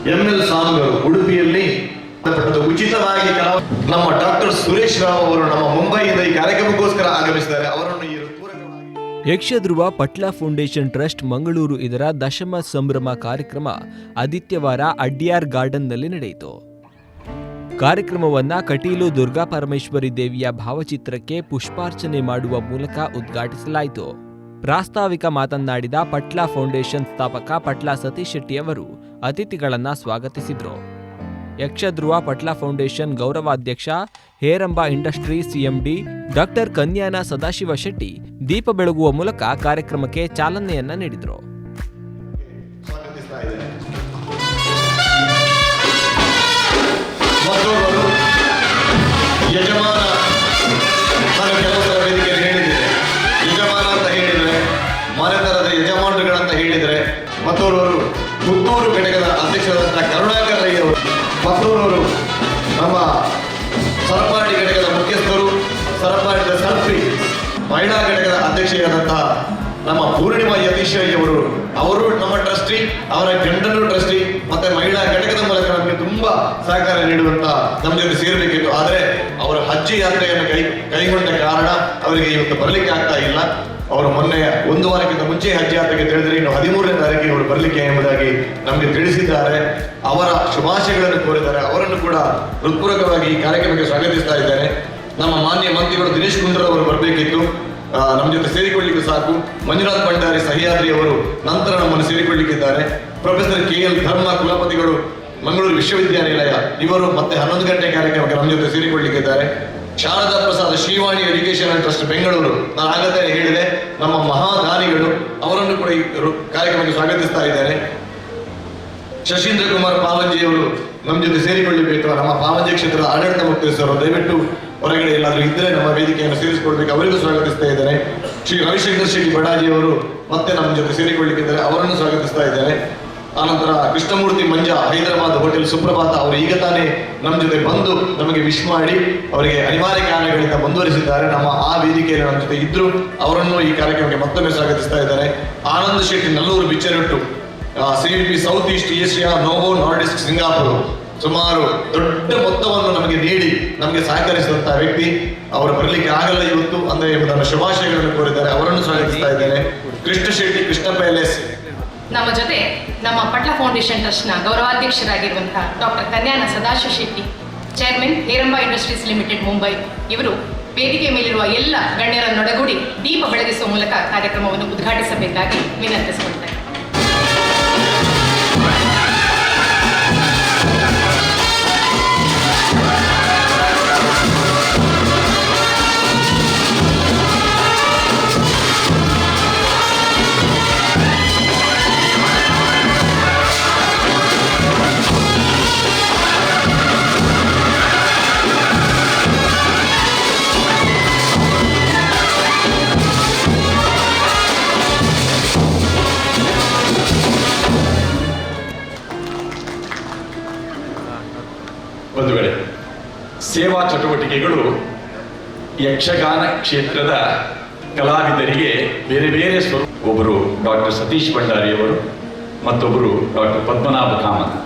ML song ಉಡುಪಿಯಲ್ಲಿ ಉಚಿತವಾಗಿ ನಮ್ಮ ಡಾಕ್ಟರ್ ಸುರೇಶ್ ರಾವ್ ಅವರು ನಮ್ಮ ಮುಂಬೈಯಿಂದ ಈ ಕಾರ್ಯಕ್ರಮಕ್ಕೋಸ್ಕರ ಆಗಮಿಸಿದ್ದಾರೆ. ಅವರನ್ನು ಯಕ್ಷಧ್ರುವ ಪಟ್ಲ ಫೌಂಡೇಶನ್ ಟ್ರಸ್ಟ್ ಮಂಗಳೂರು ಇದರ ದಶಮ ಸಂಭ್ರಮ ಕಾರ್ಯಕ್ರಮ ಆದಿತ್ಯವಾರ ಅಡ್ಯಾರ್ ಗಾರ್ಡನ್ನಲ್ಲಿ ನಡೆಯಿತು. ಕಾರ್ಯಕ್ರಮವನ್ನ ಕಟೀಲು ದುರ್ಗಾ ಪರಮೇಶ್ವರಿ ದೇವಿಯ ಭಾವಚಿತ್ರಕ್ಕೆ ಪುಷ್ಪಾರ್ಚನೆ ಮಾಡುವ ಮೂಲಕ ಉದ್ಘಾಟಿಸಲಾಯಿತು. ಪ್ರಾಸ್ತಾವಿಕ ಮಾತನಾಡಿದ ಪಟ್ಲ ಫೌಂಡೇಶನ್ ಸ್ಥಾಪಕ ಪಟ್ಲ ಸತೀಶ್ ಶೆಟ್ಟಿ ಅವರು ಅತಿಥಿಗಳನ್ನ ಸ್ವಾಗತಿಸಿದರು. ಯಕ್ಷಧ್ರುವ ಪಟ್ಲ ಫೌಂಡೇಶನ್ ಗೌರವಾಧ್ಯಕ್ಷ Heramba industries CMD doctor Kanyana Sadashiva Shetty ದೀಪ ಬೆಳಗುವ ಮೂಲಕ ಕಾರ್ಯಕ್ರಮಕ್ಕೆ ಚಾಲನೆಯನ್ನ ನೀಡಿದರು. ಮನೆತನದ ಯಜಮಾನರುಗಳಂತ ಹೇಳಿದರೆ ಮತ್ತೋರ್ವರು ಪುತ್ತೂರು ಘಟಕದ ಅಧ್ಯಕ್ಷರಾದಂತಹ ಕರುಣಾಕರ್ ರೈ ಅವರು, ಮತ್ತೋರ್ವರು ನಮ್ಮ ಸರಪಾಡಿ ಘಟಕದ ಮುಖ್ಯಸ್ಥರು, ಸರಪಾಡಿದ ಸರ್ಪಿ ಮಹಿಳಾ ಘಟಕದ ಅಧ್ಯಕ್ಷರಾದಂತಹ ನಮ್ಮ ಪೂರ್ಣಿಮಾ ಯತೀಶ್ ಅವರು ನಮ್ಮ ಟ್ರಸ್ಟಿ, ಅವರ ಗಂಡನೂ ಟ್ರಸ್ಟಿ, ಮತ್ತೆ ಮಹಿಳಾ ಘಟಕದ ಮೂಲಕ ನಮಗೆ ತುಂಬಾ ಸಹಕಾರ ನೀಡುವಂತ ನಮ್ಮ ಜೊತೆ ಸೇರ್ಬೇಕಿತ್ತು. ಆದರೆ ಅವರ ಹಜ್ಜಿ ಯಾತ್ರೆಯನ್ನು ಕೈಗೊಂಡ ಕಾರಣ ಅವರಿಗೆ ಇವತ್ತು ಬರಲಿಕ್ಕೆ ಆಗ್ತಾ ಇಲ್ಲ. ಅವರು ಮೊನ್ನೆ ಒಂದು ವಾರಕ್ಕಿಂತ ಮುಂಚೆ ಹಜ್ ಯಾತ್ರೆಗೆ ತಿಳಿದರೆ ಇನ್ನು 13ನೇ ತಾರೀಕಿಗೆ ಅವರು ಬರಲಿಕ್ಕೆ ಎಂಬುದಾಗಿ ನಮಗೆ ತಿಳಿಸಿದ್ದಾರೆ. ಅವರ ಶುಭಾಶಯಗಳನ್ನು ಕೋರಿದ್ದಾರೆ. ಅವರನ್ನು ಕೂಡ ಹೃತ್ಪೂರ್ವಕವಾಗಿ ಈ ಕಾರ್ಯಕ್ರಮಕ್ಕೆ ಸ್ವಾಗತಿಸ್ತಾ ಇದ್ದೇನೆ. ನಮ್ಮ ಮಾನ್ಯ ಮಂತ್ರಿಗಳು ದಿನೇಶ್ ಗುಂಡೂರಾವ್ ಅವರು ಬರಬೇಕಿತ್ತು, ನಮ್ಮ ಜೊತೆ ಸೇರಿಕೊಳ್ಳಿಕ್ಕೆ ಸಾಕು. ಮಂಜುನಾಥ್ ಭಂಡಾರಿ ಸಹ್ಯಾದ್ರಿ ಅವರು ನಂತರ ನಮ್ಮನ್ನು ಸೇರಿಕೊಳ್ಳಿಕ್ಕಿದ್ದಾರೆ. ಪ್ರೊಫೆಸರ್ KL ಧರ್ಮ ಕುಲಪತಿಗಳು ಮಂಗಳೂರು ವಿಶ್ವವಿದ್ಯಾನಿಲಯ ಇವರು ಮತ್ತೆ 11 ಗಂಟೆ ಕಾರ್ಯಕ್ರಮಕ್ಕೆ ನಮ್ಮ ಜೊತೆ ಸೇರಿಕೊಳ್ಳಿಕ್ಕಿದ್ದಾರೆ. ಶಾರದಾ ಪ್ರಸಾದ್ ಶ್ರೀವಾಣಿ ಎಜುಕೇಶನ್ ಟ್ರಸ್ಟ್ ಬೆಂಗಳೂರು, ನಾನು ಆಗಲೇ ಹೇಳಿದೆ, ನಮ್ಮ ಮಹಾದಾನಿಗಳು, ಅವರನ್ನು ಕೂಡ ಈ ಕಾರ್ಯಕ್ರಮಕ್ಕೆ ಸ್ವಾಗತಿಸ್ತಾ ಇದ್ದೇನೆ. ಶಶೀಂದ್ರ ಕುಮಾರ್ ಪಾವಂಜಿಯವರು ನಮ್ಮ ಜೊತೆ ಸೇರಿಕೊಳ್ಳಬೇಕು. ನಮ್ಮ ಪಾವಂಜಿ ಕ್ಷೇತ್ರದ ಆಡಳಿತ ಮುಖ್ಯಸ್ಥರು, ದಯವಿಟ್ಟು ಹೊರಗಡೆ ಎಲ್ಲಾದರೂ ಇದ್ದರೆ ನಮ್ಮ ವೇದಿಕೆಯನ್ನು ಸೇರಿಸಿಕೊಳ್ಬೇಕು, ಅವರಿಗೂ ಸ್ವಾಗತಿಸ್ತಾ ಇದ್ದೇನೆ. ಶ್ರೀ ರವಿಶಂಕರ್ ಶೆಟ್ಟಿ ಬಡಾಜಿಯವರು ಮತ್ತೆ ನಮ್ಮ ಜೊತೆ ಸೇರಿಕೊಳ್ಳಿಕ್ಕಿದ್ದಾರೆ, ಅವರನ್ನು ಸ್ವಾಗತಿಸ್ತಾ ಇದ್ದೇನೆ. ಆನಂತರ ಕೃಷ್ಣಮೂರ್ತಿ ಮಂಜಾ ಹೈದರಾಬಾದ್ ಹೋಟೆಲ್ ಸುಪ್ರಭಾತ ಅವರು ಈಗ ತಾನೇ ನಮ್ಮ ಜೊತೆ ಬಂದು ನಮಗೆ ವಿಶ್ ಮಾಡಿ ಅವರಿಗೆ ಅನಿವಾರ್ಯ ಕಾರಣಗಳಿಂದ ಮುಂದುವರಿಸಿದ್ದಾರೆ. ನಮ್ಮ ಆ ವೇದಿಕೆಯಲ್ಲಿ ನಮ್ಮ ಜೊತೆ ಇದ್ರು, ಅವರನ್ನು ಈ ಕಾರ್ಯಕ್ರಮಕ್ಕೆ ಮತ್ತೊಮ್ಮೆ ಸ್ವಾಗತಿಸ್ತಾ ಇದ್ದಾರೆ. ಆನಂದ್ ಶೆಟ್ಟಿ ನಲ್ಲೂರು ಬಿಚ್ಚರಟ್ಟು, CVP south east Asia Novo Nordisk Singapore, ಸುಮಾರು ದೊಡ್ಡ ಮೊತ್ತವನ್ನು ನಮಗೆ ನೀಡಿ ನಮಗೆ ಸಹಕರಿಸಿದಂತಹ ವ್ಯಕ್ತಿ. ಅವರು ಬರಲಿಕ್ಕೆ ಆಗಲ್ಲ ಇವತ್ತು ಅಂದ್ರೆ ಎಂಬುದನ್ನು ಶುಭಾಶಯಗಳನ್ನು ಕೋರಿದ್ದಾರೆ, ಅವರನ್ನು ಸ್ವಾಗತಿಸ್ತಾ ಇದ್ದೇನೆ. ಕೃಷ್ಣ ಶೆಟ್ಟಿ ಕೃಷ್ಣಪ್ಪ LS ನಮ್ಮ ಜೊತೆ ನಮ್ಮ ಪಟ್ಲ ಫೌಂಡೇಶನ್ ಟ್ರಸ್ಟ್ನ ಗೌರವಾಧ್ಯಕ್ಷರಾಗಿರುವಂತಹ doctor Kanyana Sadashiva Shetty, chairman Heramba industries limited Mumbai, ಇವರು ವೇದಿಕೆ ಮೇಲಿರುವ ಎಲ್ಲ ಗಣ್ಯರನ್ನೊಡಗೂಡಿ ದೀಪ ಬೆಳಗಿಸುವ ಮೂಲಕ ಕಾರ್ಯಕ್ರಮವನ್ನು ಉದ್ಘಾಟಿಸಬೇಕಾಗಿ ವಿನಂತಿಸಿಕೊಳ್ತಾರೆ. ಬಂಧುಗಳೇ, ಸೇವಾ ಚಟುವಟಿಕೆಗಳು ಯಕ್ಷಗಾನ ಕ್ಷೇತ್ರದ ಕಲಾವಿದರಿಗೆ ಬೇರೆ ಬೇರೆ ಸ್ವರೂಪ. ಒಬ್ಬರು ಡಾಕ್ಟರ್ ಸತೀಶ್ ಭಂಡಾರಿಯವರು, ಮತ್ತೊಬ್ಬರು ಡಾಕ್ಟರ್ ಪದ್ಮನಾಭ ಕಾಮತ್.